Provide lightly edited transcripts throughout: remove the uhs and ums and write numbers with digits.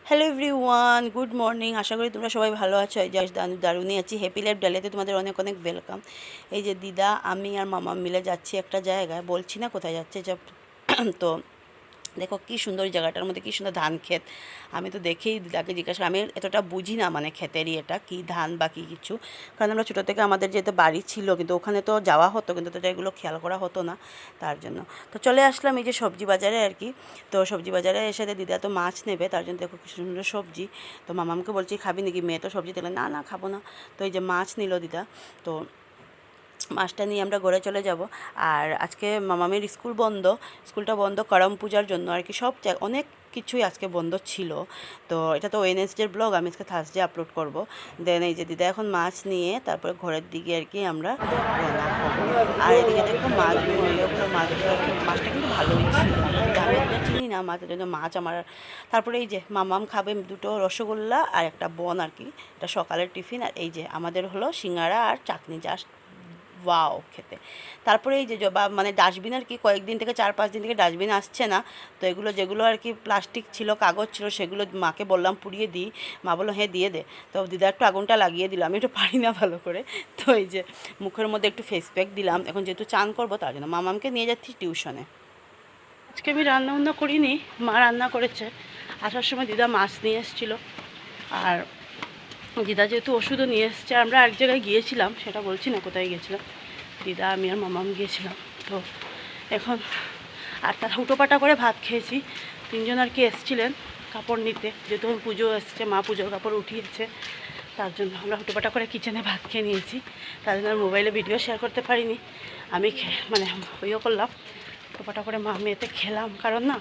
Hello everyone, good morning. আশা করি তোমরা সবাই ভালো আছো। এই যে দারুণই আছি। হ্যাপি লাইফ ডালিয়াতে তোমাদের অনেক অনেক ওয়েলকাম। এই যে দিদা, আমি আর মামা মিলে যাচ্ছি একটা জায়গায়, বলছি না কোথায় যাচ্ছে। তো দেখো কী সুন্দর জায়গাটার মধ্যে, কী সুন্দর ধান ক্ষেত। আমি তো দেখেই দিদাকে জিজ্ঞাসা, আমি এতটা বুঝি না মানে ক্ষেতেরই এটা কী ধান বা কী কিছু, কারণ আমরা ছোটো থেকে আমাদের যেতে বাড়ি ছিল, কিন্তু ওখানে তো যাওয়া হতো, কিন্তু তো এগুলো খেয়াল করা হতো না, তার জন্য। তো চলে আসলাম এই যে সবজি বাজারে আর কি। তো সবজি বাজারে এসে দিদা তো মাছ নেবে, তার জন্য দেখো কি সুন্দর সবজি। তো মামামকে বলছি খাবি নাকি, মেয়ে তো সবজি দিলে না না খাবো না। তো এই যে মাছ নিল দিদা। তো মাছটা নিয়ে আমরা ঘরে চলে যাব। আর আজকে মামামের স্কুল বন্ধ, স্কুলটা বন্ধ করম পূজার জন্য আর কি। সব অনেক কিছুই আজকে বন্ধ ছিল। তো এটা তো ওয়েডনেসডের ব্লগ, আমি আজকে থার্সডে আপলোড করব। দেন এই যে দিদা এখন মাছ নিয়ে তারপরে ঘরের দিকে আর কি আমরা রওনা হব। আর এদিকে দেখো মাছগুলো, মাছগুলো আর কি, মাছটা কিন্তু ভালোই ছিল। আমি তো চিনি না মাছের জন্য মাছ আমার। তারপরে এই যে মামাম খাবে দুটো রসগোল্লা আর একটা বন আর কি, এটা সকালের টিফিন। আর এই যে আমাদের হলো সিঙ্গাড়া আর চাটনি, জাস্ট ওয়াও খেতে। তারপরে এই যে মানে ডাস্টবিন আর কি, কয়েকদিন থেকে 4-5 দিন থেকে ডাস্টবিন আসছে না। তো এগুলো যেগুলো আর কি প্লাস্টিক ছিল, কাগজ ছিল, সেগুলো মাকে বললাম পুড়িয়ে দিই। মা বললো হ্যাঁ দিয়ে দে। তো দিদা একটু আগুনটা লাগিয়ে দিল, আমি একটু পারি না ভালো করে। তো এই যে মুখের মধ্যে একটু ফেস প্যাক দিলাম, এখন যেহেতু চান করবো তার জন্য। মামামকে নিয়ে যাচ্ছি টিউশনে। আজকে আমি রান্না বান্না করিনি, মা রান্না করেছে। আসার সময় দিদা মাছ নিয়ে এসেছিলো। আর দিদা যেহেতু ওষুধও নিয়ে এসছে, আমরা এক জায়গায় গিয়েছিলাম, সেটা বলছি না কোথায় গিয়েছিলাম। দিদা, আমি আর মামাম গিয়েছিলাম। তো এখন আর তার হুটোপাটা করে ভাত খেয়েছি। 3জন আর কি এসছিলেন কাপড় নিতে, যেহেতু পুজো এসছে, মা পুজোর কাপড় উঠিয়েছে, তার জন্য আমরা হুটোপাটা করে কিচেনে ভাত খেয়ে নিয়েছি। তার জন্য আর মোবাইলে ভিডিও শেয়ার করতে পারিনি। আমি মানে ওইও করলাম, হুটোপাটা করে মা মেয়েতে খেলাম। কারণ না,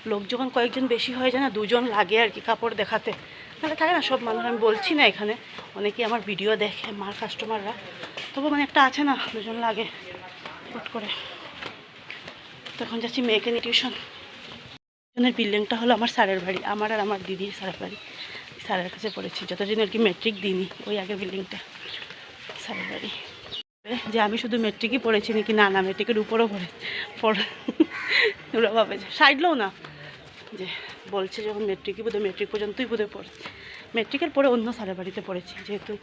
লোক যখন কয়েকজন বেশি হয়ে যায় না, 2জন লাগে আর কি কাপড় দেখাতে। মানে থাকে না সব মানুষ, আমি বলছি না এখানে, অনেকেই আমার ভিডিও দেখে মার কাস্টমাররা, তবু মানে একটা আছে না, 2জন লাগে হুট করে। তখন যাচ্ছি মেয়েকে নিয়ে টিউশন। টিউশনের বিল্ডিংটা হলো আমার স্যারের বাড়ি, আমার আর আমার দিদির স্যারের বাড়ি। স্যারের কাছে পড়েছি যতদিন আর কি মেট্রিক দিইনি, ওই আগের বিল্ডিংটা স্যারের বাড়ি। যে আমি শুধু মেট্রিকই পড়েছি নাকি, না না, মেট্রিকের উপরও পড়ে ওরা ভাবে যে সাইডলেও না, যে বলছে যখন মেট্রিকই বোধহয়, মেট্রিক পর্যন্তই বোধহয় পড়েছি। মেট্রিকের পরে অন্য স্যারের বাড়িতে পড়েছি, যেহেতু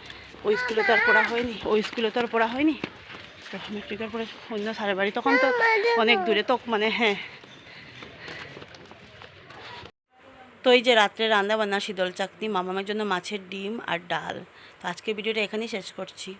ওই স্কুলে তো আর পড়া হয়নি, তো মেট্রিকের পরে অন্য স্যারের বাড়ি, তখন তো অনেক দূরে, তো মানে হ্যাঁ। তো এই যে রাত্রে রান্না বান্না, শীতল চাকনি, মামামের জন্য মাছের ডিম আর ডাল। তো আজকের ভিডিওটা এখানেই শেষ করছি।